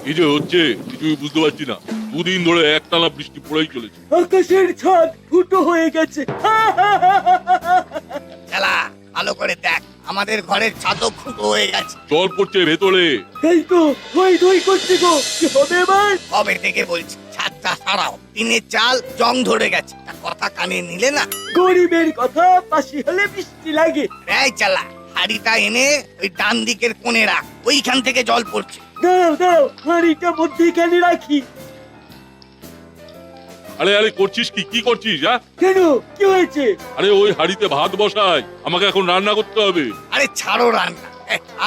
এই যে হচ্ছে কিছুই বুঝতে পারছি না, দুদিন ধরে একটানা বৃষ্টি পড়েই চলেছে। আকাশের ছাদ ফুটো হয়ে গেছে। চালা ভালো করে দেখ, আমাদের ঘরের ছাদও ফুটো হয়ে গেছে। জল পড়ছে ভেতরে। এই তো ধই ধই করছে গো, কি হবে এবার? কবে থেকে বলছি ছাদটা সারাও, টিনের চাল জং ধরে গেছে, তা কথা কানে নিলে না। গরিবের কথা পাশি হলে বৃষ্টি লাগে। এই চালা হাড়িটা এনে ওই ডান দিকের কোণে রাখ, ওইখান থেকে জল পড়ছে। দাঁড়াও দাঁড়াও, হাঁড়িটা মধ্যেখানে রাখি। আরে আরে করছিস কি, কি করছিস? কেন, কি হয়েছে? আরে ওই হাড়িতে ভাত বসাই, আমাকে এখন রান্না করতে হবে। আরে ছাড়ো রান্না,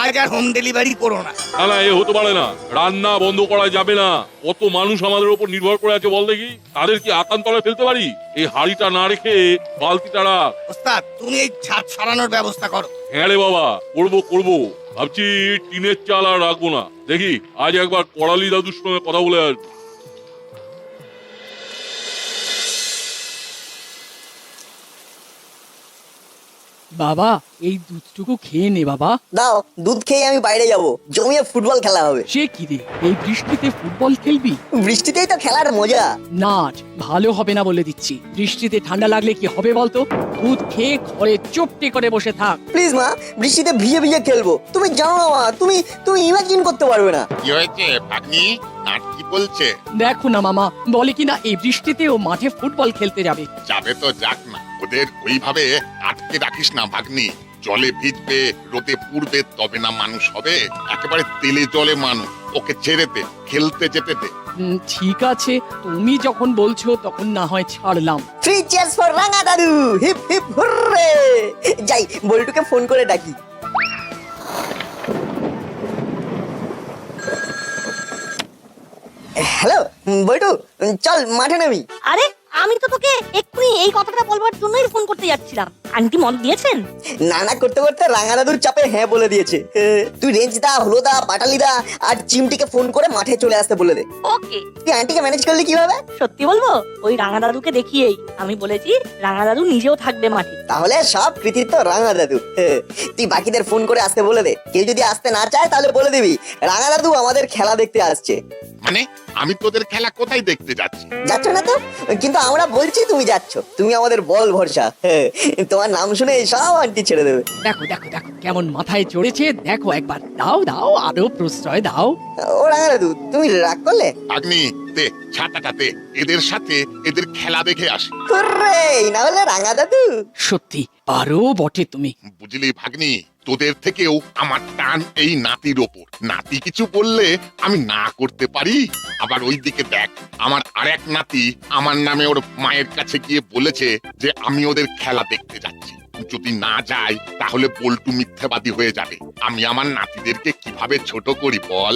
আজ আর হোম ডেলিভারি করো না। না না, এ হতে পারে না, রান্না বন্ধ করা যাবে না। কত মানুষ আমাদের উপর নির্ভর করে আছে বল দেখি, তাদের কি আতান তলায় ফেলতে পারি? এই হাড়িটা না রেখে বালতিটা রাখ। ওস্তাদ তুমি এই ছাদ সারানোর ব্যবস্থা করো। হ্যাঁ রে বাবা, করবো করবো, ভাবছি টিনের চাল আর রাখবো না। দেখি আজ একবার করালি দাদুর সঙ্গে কথা বলে আসবো। বাবা এই দুধটুকু খেয়ে নে বাবা। দাও, দুধ খেয়ে আমি বাইরে যাব, জমিয়ে ফুটবল খেলা হবে। সে কি রে, এই বৃষ্টিতে ফুটবল খেলবি? বৃষ্টিতেই তো খেলার মজা। নাট ভালো হবে না বলে দিচ্ছি। বৃষ্টিতে ঠান্ডা লাগলে কি হবে বলতো? দুধ খেয়ে ঘরে চুপটি করে বসে থাক। প্লিজ মা, বৃষ্টিতে ভিজে ভিজে খেলবো। তুমি জানো না মা, তুমি তুমি ইমাজিন করতে পারবে না। কি হয়েছে ভাগ্নি? নাট কি বলছে? দেখো না মামা, বলে কিনা এই বৃষ্টিতে ও মাঠে ফুটবল খেলতে যাবে। যাবে তো যাক না, ওদের ওইভাবে আটকে রাখিস না ভাগ্নি। জলে ভিজবে, রোদে পুড়বে, তবে না মানুষ হবে। একেবারে তেলে জলে মানুষ, ওকে ছেড়ে দে, খেলতে যেতে দে। ঠিক আছে, তুমি যখন বলছো তখন না হয় ছাড়লাম। 3 cheers for রাঙা দাদু, হিপ হিপ হুররে। যাই বল্টুকে ফোন করে ডাকি। হ্যালো বল্টু, চল মাঠে নামি। আরে আমি তো তোকে এক্ষুনি এই কথাটা বলবার জন্যই ফোন করতে যাচ্ছিলাম। আন্টি মত দিয়েছেন? নানা করতে করতে রাঙা দাদুর চাপে হ্যাঁ বলে দিয়েছে। তুই রেঞ্জ দা, হলোদা, পাটালিদা আর চিমটিকে ফোন করে মাঠে চলে আসতে বলে দে। ওকে। তুই আন্টিকে ম্যানেজ করলি কিভাবে? সত্যি বলবো, ওই রাঙা দাদুকে দেখিয়েই আমি বলেছি রাঙা দাদু নিজেও থাকবে মাঠে। তাহলে সব কৃতিত্ব রাঙা দাদু। তুই বাকিদের ফোন করে আসতে বলে দে। কেউ যদি আসতে না চায় তাহলে বলে দিবি রাঙা দাদু আমাদের খেলা দেখতে আসছে। মানে আমি তোদের খেলা কোথায় দেখতে যাচ্ছি? যাচ্ছ না তো, কিন্তু আমরা বলছি তুমি যাচ্ছ। তুমি আমাদের বল ভরসা। তোমার নাম শুনে সব আন্টি ছেড়ে দেবে। দেখো দেখো দেখো কেমন মাথায় চড়েছে, দেখো একবার। দাও দাও, আরো প্রশ্রয় দাও। ও রাঙা দাদু, তুমি রাগ করলে? ভাগ্নি দে ছাতাটা দে, এদের সাথে এদের খেলা দেখে আসি। হুররে, না হলে রাঙা দাদু। সত্যি পারো বটে তুমি। বুঝলি ভাগ্নি, তোদের থেকেও আমার টান এই নাতির ওপর। নাতি কিছু বললে আমি না করতে পারি। আবার ওইদিকে দেখ, আমার আরেক নাতি আমার নামে ওর মায়ের কাছে গিয়ে বলেছে যে আমি ওদের খেলা দেখতে যাচ্ছি। যদি না যাই তাহলে বল্টু মিথ্যাবাদী হয়ে যাবে। আমি আমার নাতিদেরকে কিভাবে ছোট করি বল?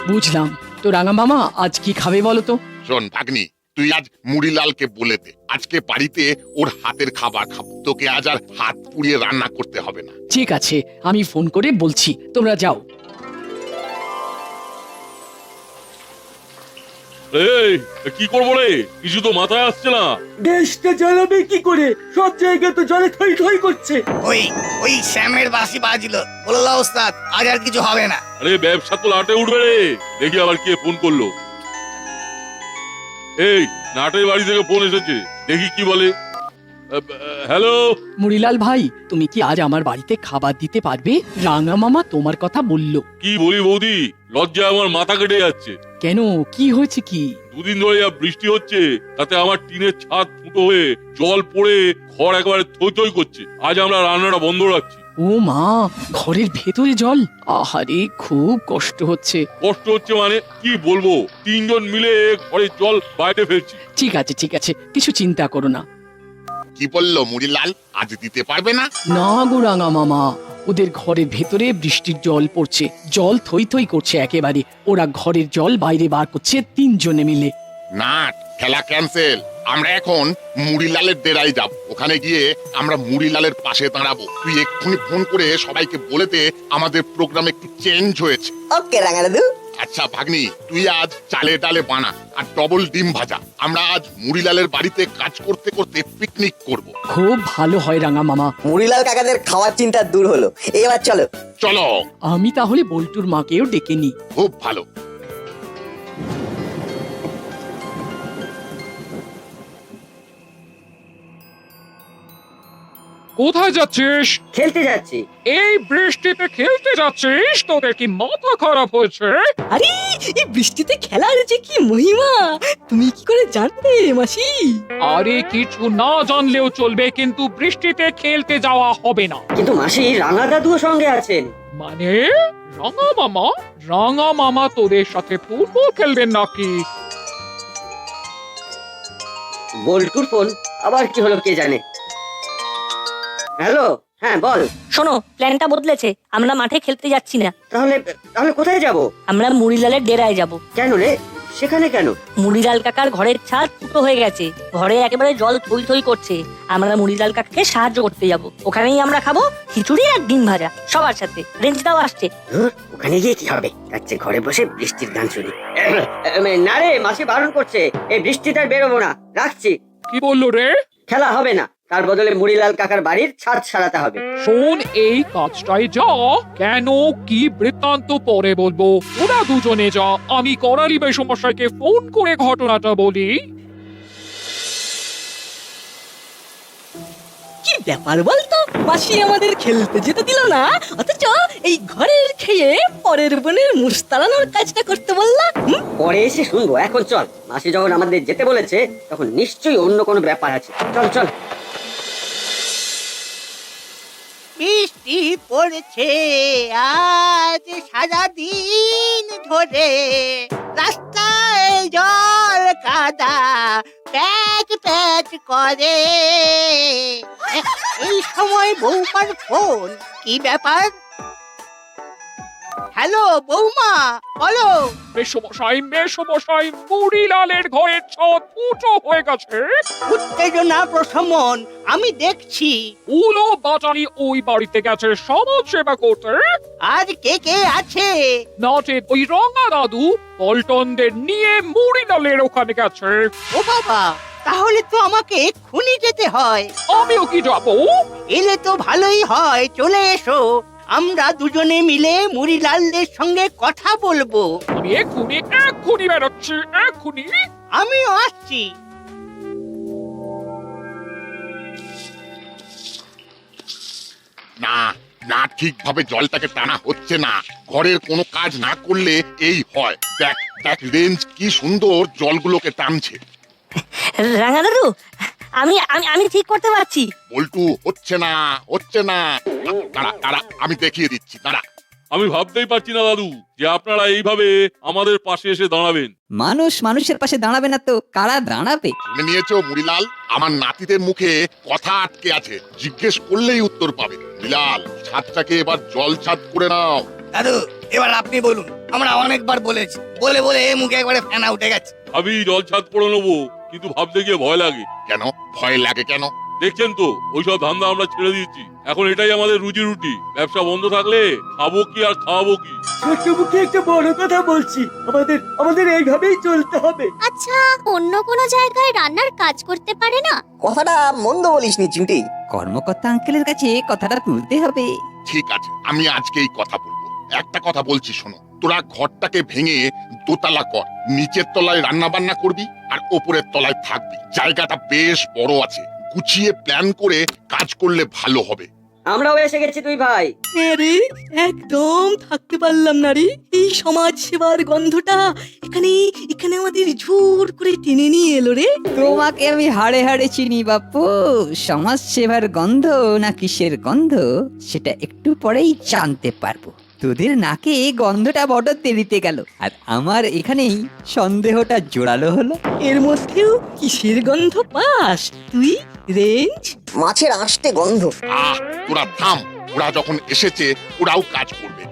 বুঝলাম। তো রাঙা মামা আজ কি খাবে বলো তো? শোন ভাগ্নি, তুই আজ মুড়িলালকে বলে দে আজকে বাড়িতে ওর হাতের খাবার খাবো। তোকে আজ আর হাত পুড়িয়ে রান্না করতে হবে না। ঠিক আছে, আমি ফোন করে বলছি, তোমরা যাও। এই কি করবো রে, কিছু তো মাথায় আসছে না। দেশটা জ্বালাবে কি করে? সব জায়গায় তো জলে থই থই করছে। ওই ওই শ্যামের বাঁশি বাজলো, বললো ওস্তাদ আজ আর কিছু হবে না। আরে ব্যবসা তো লাটে উঠবে রে। দেখি আবার কে ফোন করলো। এই নাটের বাড়ি থেকে ফোন এসেছে, দেখি কি বলে। হ্যালো মুড়িলাল ভাই, তুমি কি আজ আমার বাড়িতে খাবার দিতে পারবে? রাঙা মামা তোমার কথা বলল। কি বলি বৌদি, লজ্জায় আমার মাথা কেটে যাচ্ছে। কেন, কি হয়েছে কি? দুদিন ধরে যা বৃষ্টি হচ্ছে তাতে আমার টিনের ছাদ ফুটো হয়ে জল পড়ে ঘর একেবারে থই থই করছে। আজ আমরা রান্নাটা বন্ধ রাখছি। ও মা, ঘরের ভেতরে জল? আহারে, খুব কষ্ট হচ্ছে। কষ্ট হচ্ছে মানে কি বলবো, 3 জন মিলে ঘরের জল বাইরে ফেলছি। ঠিক আছে ঠিক আছে, কিছু চিন্তা করো না। কি বললো মুড়িলাল, আজ দিতে পারবে না? না গো রাঙা মামা, ওদের ঘরের ভেতরে বৃষ্টির জল পড়ছে, জল থই থই করছে একেবারে। ওরা ঘরের জল বাইরে বার করছে 3 জনে মিলে। না, খেলা ক্যান্সেল। আমরা এখন মুড়িলালের ডেরায় যাব। ওখানে গিয়ে আমরা মুড়িলালের পাশে দাঁড়াবো। তুই এক্ষুনি ফোন করে সবাইকে বলে দে আমাদের প্রোগ্রাম একটু চেঞ্জ হয়েছে। ওকে রাঙা দাদু। আচ্ছা ভাগ্নি, তুই আজ চালে ডালে বানা আর ডবল ডিম ভাজা। আমরা আজ মুড়িলালের বাড়িতে কাজ করতে করতে পিকনিক করব। খুব ভালো হয় রাঙা মামা। মুড়িলাল কাকাদের খাওয়ার চিন্তা দূর হলো। এবার চলো। চলো। আমি তাহলে বল্টুর মাকেও ডেকে নি। খুব ভালো। কোথায় যাচ্ছিস? খেলতে যাচ্ছি। এই বৃষ্টিতে খেলতে যাচ্ছিস? তোদের কি মাথা খারাপ হয়েছে? আরে এই বৃষ্টিতে খেলার যে কি মহিমা তুমি কি করে জানবে মাসি? আরে কিছু না জানলেও চলবে, কিন্তু বৃষ্টিতে খেলতে যাওয়া হবে না। কিন্তু মাসি, রাঙা দাদুও সঙ্গে আছেন। মানে রাঙা মামা? রাঙা মামা তোদের সাথে ফুটবল খেলবেন নাকি? বল্টুর ফোন, আবার কি হলো কে জানে। হ্যালো, হ্যাঁ বল। শোনো, প্ল্যানটা বদলেছে। আমরা মাঠে খেলতে যাচ্ছি না। তাহলে তাহলে কোথায় যাব? আমরা মুড়িলালের ডেরায় যাব। কেন রে, সেখানে কেন? মুড়িলাল কাকার ঘরের ছাদ ফুটো হয়ে গেছে, ঘরে একেবারে জল থই থই করছে। আমরা মুড়িলাল কাকাকে সাহায্য করতে যাব। ওখানেই আমরা খাবো খিচুড়ি আর ডিম ভাজা সবার সাথে। রেঞ্জটাও আসছে। ওখানে গিয়ে কি হবে? যাচ্ছে ঘরে বসে বৃষ্টির গান শুনি। না রে, মাসি বারণ করছে, এই বৃষ্টিতে আর বেরোবো না, রাখছি। কি বললো রে? খেলা হবে না, তার বদলে মুড়িলাল কাকার বাড়ির ছাদ সারাতে হবে। শোন, এই কাজটাই যা। কেন, কি বৃত্তান্ত পরে বলবো। ওরা দুজনে যা, আমি করালি সমস্যাকে ফোন করে ঘটনাটা বলি। কি ব্যাপার বলতো, মাসি আমাদের খেলতে যেতে দিল না, অথচ এই ঘরের খেয়ে পরের বোনের মুষ তাড়ানোর কাজটা করতে বললা। পরে এসে শুনবো, এখন চল। মাসি যখন আমাদের যেতে বলেছে, তখন নিশ্চয়ই অন্য কোনো ব্যাপার আছে। চল চল। বৃষ্টি পড়ছে আজ সারাদিন ধরে, রাস্তায় জল কাদা প্যাচ প্যাচ করে। এই সময় বৌমার ফোন, কি ব্যাপার? হ্যালো বৌমা, বলো। মেসমশাই, মুড়িলালের ঘরের ছাদ ফুটো হয়ে গেছে। উত্তেজনা প্রশমন, আমি দেখছি। উলো বাটালি ওই বাড়িতে গেছে সমাজ সেবা করতে। আর কে কে আছে? নাটে ওই রঙা দাদু পল্টনদের নিয়ে মুড়িলালের ওখানে গেছে। ও বাবা, তাহলে তো আমাকে এক্ষুনি যেতে হয়। আমিও কি যাবো? এলে তো ভালোই হয়, চলে এসো। আমরা দুজনে মিলে মুড়িলালদের সঙ্গে কথা বলবো। আমি এক্ষুনি বেরোচ্ছি, এক্ষুনি। আমিও আসছি। না না, ঠিকভাবে জলটাকে টানা হচ্ছে না। ঘরের কোনো কাজ না করলে এই হয়। দেখ দেখ, রেঞ্জ কি সুন্দর জলগুলোকে টানছে। রাঙা দাদু, আমি আমি আমি ঠিক করতে পারছি। বল্টু, হচ্ছে না হচ্ছে না। দাঁড়া দাঁড়া, আমি দেখিয়ে দিচ্ছি, দাঁড়া। আমি ভাবতেই পারছি না দাদু যে আপনারা এইভাবে আমাদের পাশে এসে দাঁড়াবেন। মানুষ মানুষের পাশে দাঁড়াবে না তো কারা দাঁড়াবে? শুনে নিয়েছো মুড়িলাল? আমার নাতিদের মুখে কথা আটকে আছে, জিজ্ঞেস করলেই উত্তর পাবে। মুড়িলাল, ছাদটাকে এবার জল ছাদ করে নাও। দাদু, এবার আপনি বলুন। আমরা অনেকবার বলেছি, বলে বলে মুখে একবারে ফেনা উঠে গেছে। আমি জল ছাদ করে নেবো, কিন্তু ভাবতে গিয়ে ভয় লাগে। কেন ভয় লাগে কেন? দেখছেন তো, ওইসব ধান্দা আমরা ছেড়ে দিয়েছি। এখন এটাই আমাদের রুজি রুটি। ব্যবসা বন্ধ থাকলে খাবো কি আর খাওয়াবো কি? ছোট্ট মুখে একটা বড় কথা বলছি, আমাদের এইভাবেই চলতে হবে। আচ্ছা, অন্য কোনো জায়গায় রান্নার কাজ করতে পারে না? কথাটা মন্দ বলিসনি চিমটি। কর্মকর্তা আঙ্কেলের কাছে কথাটা তুলতে হবে। ঠিক আছে, আমি আজকেই কথা বলবো। একটা কথা বলছি শোনো, তোরা ঘরটাকে ভেঙে দোতলা কর। নিচের তলায় রান্না বান্না করবি আর ওপরের তলায় থাকবি। জায়গাটা বেশ বড় আছে, গুছিয়ে প্ল্যান করে কাজ করলে ভালো হবে। আমরাও এসে গেছি তুই ভাই। রে একদম থাকতে পারলাম না রে, এই সমাজ সেবার গন্ধটা এখানে এখানে আমাদের জোর করে টেনে নিয়ে এলো রে। তোমাকে আমি হাড়ে হাড়ে চিনি বাপু। সমাজ সেবার গন্ধ না কিসের গন্ধ সেটা একটু পরেই জানতে পারবো। তোদের নাকে গন্ধটা বড় দেরিতে গেল, আর আমার এখানেই সন্দেহটা জোরালো হলো। এর মধ্যেও কিসের গন্ধ পাস তুই রেঞ্জ? মাছের আঁশটে গন্ধ। তোরা থাম, ওরা যখন এসেছে ওরাও কাজ করবে।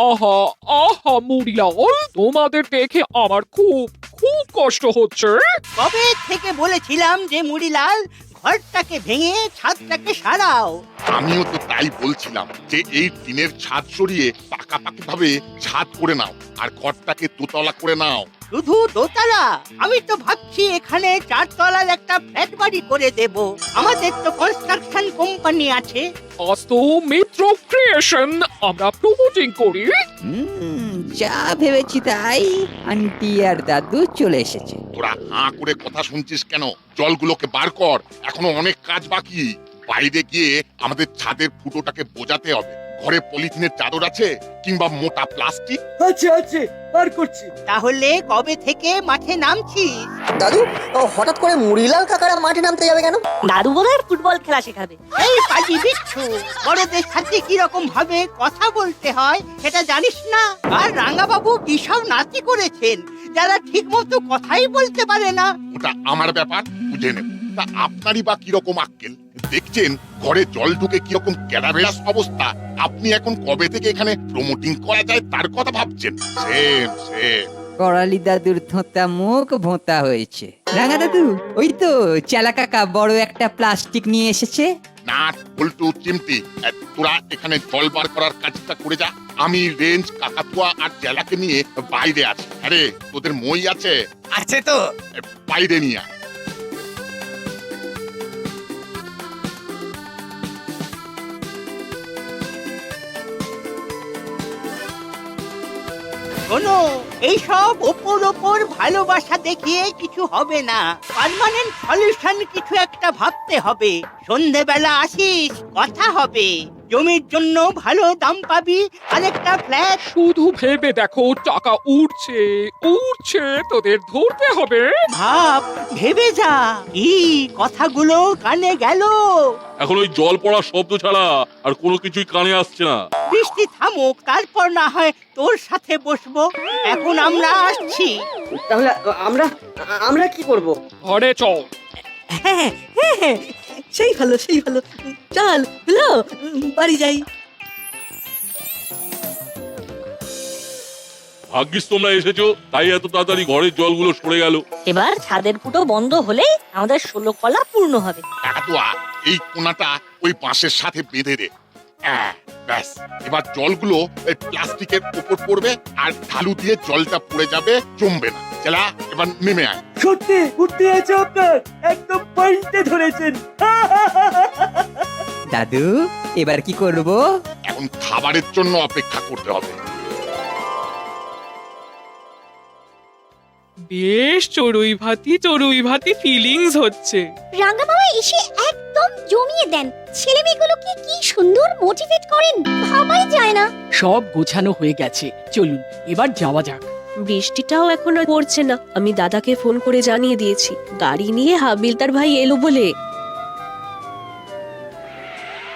আহা আহা মুড়িলাল, তোমাদের দেখে আমার খুব কষ্ট হচ্ছে। কবে থেকে বলেছিলাম যে মুড়িলাল, ঘরটাকে ভেঙে ছাদটাকে সারাও। আমিও তো তাই বলছিলাম যে এই টিনের ছাদ সরিয়ে পাকাপাকি ভাবে ছাদ করে নাও আর ঘরটাকে দোতলা করে নাও। শুধু দোতলা? আমি তো ভাবছি এখানে 4 তলার একটা ফ্ল্যাট বাড়ি করে দেব। আমাদের তো কনস্ট্রাকশন কোম্পানি আছে। আজ তো মিত্র ক্রিয়েশন আমরা প্রমোটিং করি। যা ভেবেছি তাই, আন্টি আর দাদু চলে এসেছে। তোরা হাঁ করে কথা শুনছিস কেন? জলগুলোকে বার কর, এখনো অনেক কাজ বাকি। বাইরে গিয়ে আমাদের ছাদের ফুটোটাকে বোঝাতে হবে। ঘরে পলিথিনের চাদর আছে কিংবা মোটা প্লাস্টিক? আছে আছে, বার করছি। তাহলে কবে থেকে মাঠে নামছিস? দাদু, হঠাৎ করে মুড়িলাল কাকারা মাঠে নামতে যাবে কেন? দাদু বোধহয় ফুটবল খেলা শেখাবে। এই পাজি বিচ্ছু, বড়দের সাথে কি রকম ভাবে কথা বলতে হয় সেটা জানিস না? আর রাঙ্গাবাবু কি সব নাতি করেছেন যারা ঠিক মতো কথাই বলতে পারে না। ওটা আমার ব্যাপার, বুঝে নেব। তা আপনারই বা কিরকম আক্কেল? দেখছেন ঘরে জল ঢুকে কিরকম ক্যাডাবেরাস অবস্থা। আপনি এখন কবে থেকে এখানে প্রমোটিং করা যায় তার কথা ভাবছেন? Same same. করালি দাদুর থোঁতা মুখ ভোঁতা হয়েছে। রাঙা দাদু, ওই তো চালা কাকা বড় একটা প্লাস্টিক নিয়ে এসেছে। নাট উল্টু চিমটি, তোরা এখানে জল বার করার কাজটা করে যা। আমি রেঞ্জ, কাকাতুয়া আর জেলাকে নিয়ে বাইরে আছি। আরে তোদের মই আছে? আছে তো। বাইরে নিয়ে আয়। শোনো, এইসব ওপর ওপর ভালোবাসা দেখিয়ে কিছু হবে না। পার্মানেন্ট সলিউশন কিছু একটা ভাবতে হবে। সন্ধেবেলা আসিস, কথা হবে। জমির জন্য ভালো দাম পাবি, আরেকটা ফ্ল্যাট। শুধু ভেবে দেখো, টাকা উঠছে উঠছে, তোদের ধরতে হবে। ভাব, ভেবে যা। কি কথাগুলো কানে গেল? এখন ওই জল পড়ার শব্দ ছাড়া আর কোনো কিছুই কানে আসছে না। বৃষ্টি থামুক, তারপর না হয় তোর সাথে বসবো। এখন আমরা আসছি। তাহলে আমরা আমরা কি করব? ঘরে চল। হ্যাঁ হ্যাঁ হ্যাঁ, সেই ভালো সেই ভালো। চল হলো, বাড়ি যাই। ভাগ্যিস তোমরা এসেছো, তাই এত তাড়াতাড়ি ঘরের জলগুলো সরে গেল। এবার ছাদের ফুটো বন্ধ হলেই আমাদের 16 কলা পূর্ণ হবে। কাকাতুয়া, এই কোনাটা ওই বাঁশের সাথে বেঁধে দে। ব্যাস, এবার জলগুলো এই প্লাস্টিকের উপর পড়বে আর ঢালু দিয়ে জলটা পড়ে যাবে, জমবে না। চলা, এবার নেমে আয়। সত্যি বুদ্ধি আছে আপনার, একদম পয়েন্টে ধরেছেন। দাদু, এবার কি করব? এখন খাবারের জন্য অপেক্ষা করতে হবে। বেশ চড়ুই ভাতি ফিলিংস হচ্ছে। রাঙ্গা মামা এসে একদম জমিয়ে দেন। ছেলেমেয়েগুলোকে কি সুন্দর মোটিভেট করেন, ভাবাই যায় না। সব গোছানো হয়ে গেছে, চলুন এবার যাওয়া যাক। বৃষ্টিটাও এখনো পড়ছে না। আমি দাদাকে ফোন করে জানিয়ে দিয়েছি গাড়ি নিয়ে হাবিলদার ভাই এলো বলে।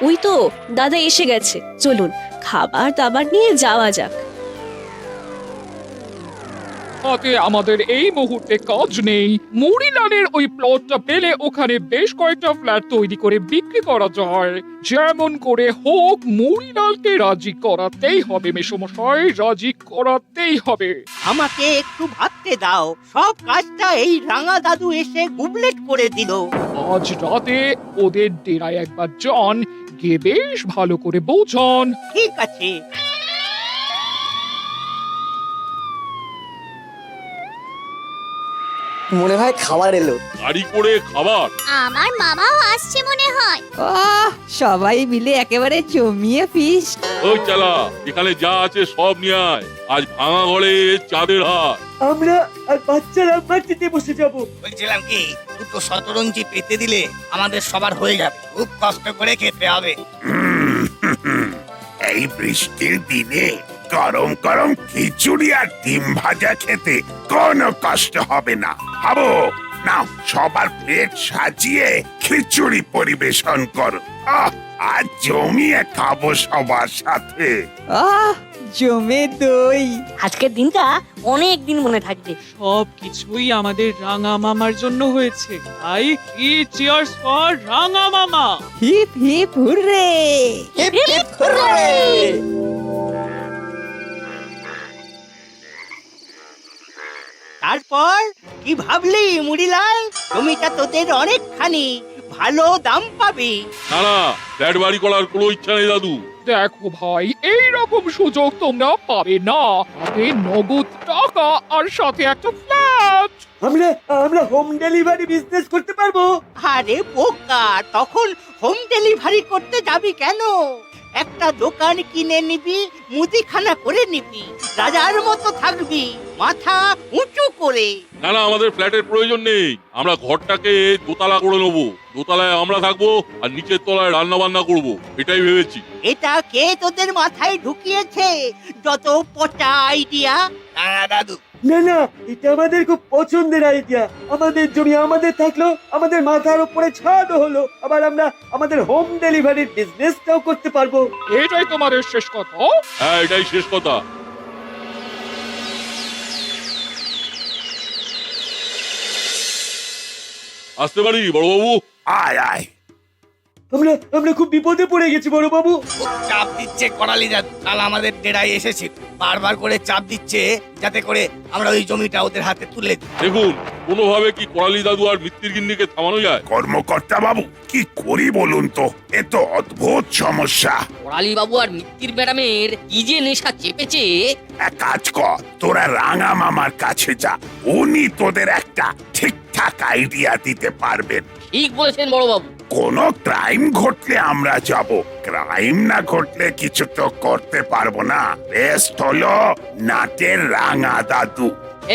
ওই তো দাদা এসে গেছে, চলুন খাবার দাবার নিয়ে যাওয়া যাক। হাতে আমাদের এই মুহূর্তে কাজ নেই। মুড়িলালের ওই প্লটটা পেলে ওখানে বেশ কয়েকটা ফ্ল্যাট তৈরি করে বিক্রি করা যায়। যেমন করে হোক মুড়িলালকে রাজি করাতেই হবে মেসোমশাই, রাজি করাতেই হবে। আমাকে একটু ভাবতে দাও, সব কাজটা এই রাঙা দাদু এসে গুবলেট করে দিল। আজ রাতে ওদের ডেরায় একবার যান, গিয়ে বেশ ভালো করে বোঝান। ঠিক আছে। মনে হয় খাবার এলো। গাড়ি করে খাবার? আমার মামাও আসছে মনে হয়। সবাই মিলে একেবারে জমিয়ে ফিস্ট। ওই চালা, এখানে যা আছে সব নিয়ে আয়। আজ ভাঙা ঘরে চাঁদের হাট। আমরা আর বাচ্চারা মাটিতে বসে যাব। বলছিলাম কি, দুটো শতরঞ্জি পেতে দিলে আমাদের সবার হয়ে যাবে। খুব কষ্ট করে খেতে হবে। এই বৃষ্টির দিনে গরম গরম খিচুড়ি আর ডিম ভাজা খেতে কোনো কষ্ট হবে না। ভাবো, নাও সবার প্লেট সাজিয়ে খিচুড়ি পরিবেশন করো। আজ জমিয়ে খাবো সবার সাথে। জমে দই। আজকের দিনটা অনেক দিন মনে থাকবে। সব কিছুই আমাদের রাঙা মামার জন্য হয়েছে, তাই কি চিয়ার্স ফর রাঙা মামা। Hip hip hooray, hip hip hooray. তারপর কি ভাবলি মুড়িলাল? জমিটা তোদের অনেকখানি, ভালো দাম পাবি। না, ফ্ল্যাট বাড়ি করার কোনো ইচ্ছা নেই দাদু। দেখো ভাই, এই রকম সুযোগ তোমরা পাবে না। হাতে নগদ টাকা আর সাথে একটা ফ্ল্যাট। আমরা হোম ডেলিভারি বিজনেস করতে পারবো। আরে বোকা, তখন হোম ডেলিভারি করতে যাবি কেন? একটা দোকান কিনে নিবি, মুদিখানা করে নিবি, রাজার মতো থাকবি, মাথা উঁচু করে। না না, আমাদের ফ্ল্যাটের প্রয়োজন নেই। আমরা ঘরটাকে দোতলা করে নেবো। দোতলায় আমরা থাকবো আর নিচের তলায় রান্না বান্না করবো, এটাই ভেবেছি। এটা কে তোদের মাথায় ঢুকিয়েছে? যত পচা আইডিয়া। রাঙা দাদু, না না, এটা আমাদের খুব পছন্দের আইডিয়া। আমাদের জমি আমাদের থাকলো, আমাদের মাথার উপরে ছাদও হলো, আবার আমরা আমাদের হোম ডেলিভারির বিজনেসটাও করতে পারবো। এটাই তোমাদের শেষ কথা? হ্যাঁ, এটাই শেষ কথা। আসতে পারি বড়বাবু? আয় আয়। আমরা খুব বিপদে পড়ে গেছি বড় বাবু। খুব চাপ দিচ্ছে করালি দাদু। কাল আমাদের ডেরায় এসেছিল, বারবার করে চাপ দিচ্ছে যাতে করে আমরা ওই জমিটা ওদের হাতে তুলে দিই। দেখুন, কোনোভাবে কি করালি দাদু আর মিত্তির গিন্নিকে থামানো যায়? কর্মকর্তা বাবু, কি করি বলুন তো? এ তো অদ্ভুত সমস্যা। করালি বাবু আর মিত্তির ম্যাডামের কি যে নেশা চেপেছে। এক কাজ কর, তোরা রাঙা মামার কাছে যা, উনি তোদের একটা ঠিকঠাক আইডিয়া দিতে পারবেন। ঠিক বলেছেন বড় বাবু। কোনো ক্রাইম ঘটলে আমরা যাব, ক্রাইম না ঘটলে কিছু তো করতে পারবো না। বেস্ট হলো নাটের রাঙা দাদু।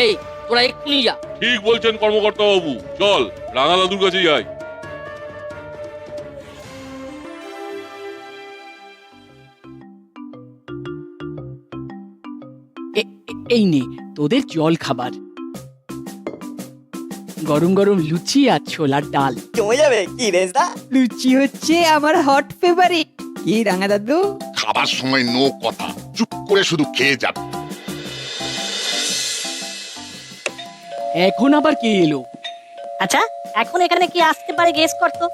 এই তোরা এক্ষুনি যা। ঠিক বলছেন কর্মকর্তা বাবু, চল রাঙা দাদুর কাছে যাই। এই নে তোদের জল খাবার, গরম গরম লুচি আর ছোলার ডাল। জমে যাবে কি রেজদা? লুচি হচ্ছে আমার হট ফেভারিট। কি রাঙা দাদু? খাবার সময় নো কথা, চুপ করে শুধু খেয়ে যাবে। এখন আবার কে এলো? আচ্ছা, এখন এখানে কি আসতে পারে গেস করতো?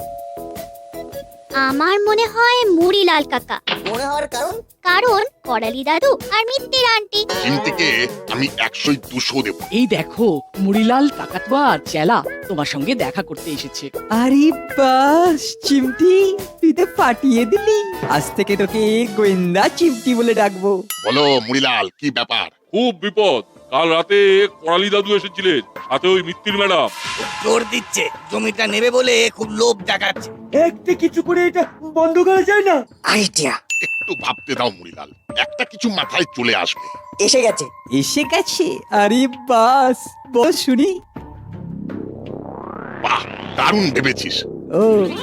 আমার মনে হয় মুড়িলাল কাকা। মনে হওয়ার কারণ? কারণ করালি দাদু আর মিত্তির আন্টি। চিমটিকে আমি 100-200 দেবো। এই দেখো, মুড়িলাল কাকাতুয়া আর চেলা তোমার সঙ্গে দেখা করতে এসেছে। আরে বাস চিমটি, তুই তো ফাটিয়ে দিলি। আজ থেকে তোকে গোয়েন্দা চিমটি বলে ডাকবো। বলো মুড়িলাল, কি ব্যাপার? খুব বিপদ। কাল রাতে করালি দাদু এসেছিলেন, সাথে ওই মিত্তির ম্যাডাম। জোর দিচ্ছে, জমিটা নেবে বলে খুব লোভ দেখাচ্ছে। একটা কিছু করে এটা বন্ধ করা যায় না? আইডিয়া একটু ভাবতে দাও মুড়িলাল, একটা কিছু মাথায় চলে আসবে। এসে গেছে। এসে গেছে? আরে বাস, বল শুনি। বাহ, দারুণ ভেবেছিস। ও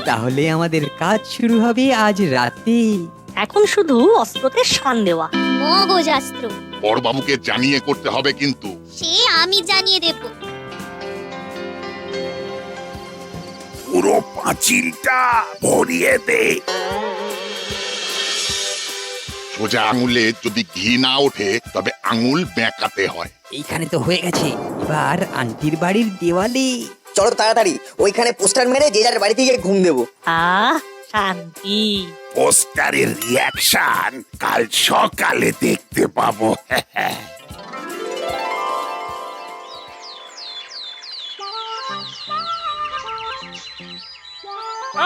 তাহলে আমাদের কাজ শুরু হবে আজ রাতে। এখন শুধু অস্ত্রতে শান দেওয়া। মগজাস্ত্র বড়বাবুকে জানিয়ে করতে হবে কিন্তু। সে আমি জানিয়ে দেব। পুরো পাঁচিলটা ভরিয়ে দে। সোজা আঙুলে যদি ঘি না ওঠে তবে আঙুল বেঁকাতে হয়। এইখানে তো হয়ে গেছে, এবার আন্টির বাড়ির দেওয়ালে। চলো তাড়াতাড়ি ওইখানে পোস্টার মেরে যে যার বাড়িতে গিয়ে ঘুম দেবো। শান্তি। পোস্টারের রিয়াকশন কাল সকালে দেখতে পাবো।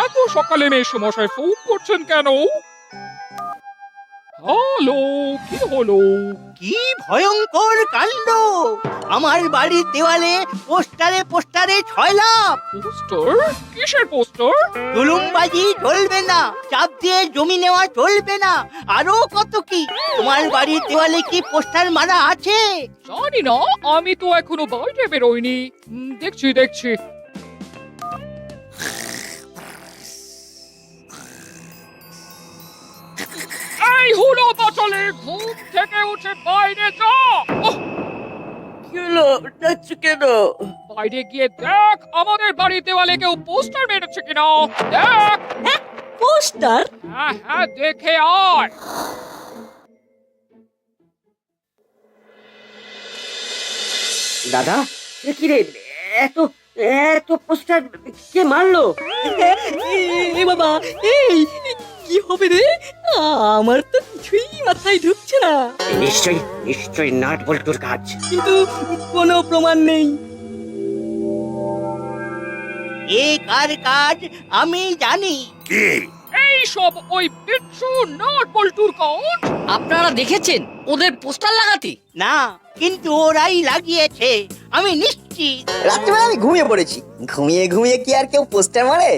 এত সকালে মেসমশাই ফোন করছেন কেন? হ্যালো, কি হলো? কি ভয়ঙ্কর কাণ্ড! আমার বাড়ির দেওয়ালে পোস্টারে পোস্টারে ছয়লাভ। পোস্টার? কিসের পোস্টার? জুলুমবাজি চলবে না, চাপ দিয়ে জমি নেওয়া চলবে না, আরো কত কি। তোমার বাড়ির দেওয়ালে কি পোস্টার মারা আছে? জানি না, আমি তো এখনো বাইরে বেরোইনি। দেখছি। এই হলো বাচলে, ঘুম থেকে উঠে বাইরে যা। কেন? বাইরে গিয়ে দেখ আমাদের বাড়ির দেওয়ালে কেউ পোস্টার মেরেছে কিনা। দেখ। পোস্টার? হ্যাঁ, দেখে আয়। দাদা, কি রে, এত এত পোস্টার কে মারলো? এ বাবা, এই কি হবে রে? আমার তো কিছুই মাথায় ঢুকছে না। নিশ্চয়ই নাট বল্টুর কাজ। কিন্তু কোনো প্রমাণ নেই। এ কার কাজ আমি জানি। কি? এই সব ওই বিচ্ছু নাট বল্টুর কাজ। আপনারা দেখেছেন ওদের পোস্টার লাগাতে? না, কিন্তু ওরাই লাগিয়েছে, আমি নিশ্চিত। রাত্রিবেলা আমি ঘুমিয়ে পড়েছি। ঘুমিয়ে কি আর কেউ পোস্টার মারে?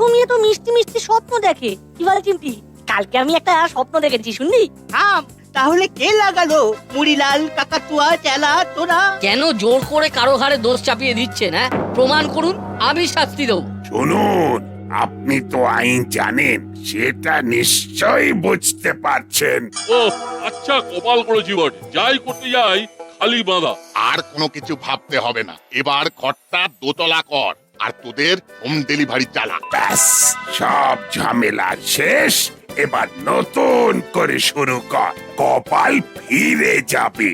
ঘুমিয়ে তো মিষ্টি মিষ্টি স্বপ্ন দেখে। কি বলে চিমটি? কালকে আমি একটা স্বপ্ন দেখেছি শুনলি? থাম, তাহলে কে লাগালো মুড়িলাল, কাকাতুয়া, চেলা তোরা? কেন জোর করে কারো ঘাড়ে দোষ চাপিয়ে দিচ্ছেন? হ্যাঁ, প্রমাণ করুন, আমি শাস্তি দেবো। শুনুন, আপনি তো আইন জানেন, সেটা নিশ্চয়ই বুঝতে পারছেন। ও আচ্ছা, কপাল করেছি বটে, যাই করতে যাই খালি বাঁধা। আর কোনো কিছু ভাবতে হবে না, এবার ঘরটা দোতলা কর আর তোদের হোম ডেলিভারি চালা। ব্যাস, সব ঝামেলা শেষ। এবার নতুন করে শুরু কর, কপাল ফিরে যাবে।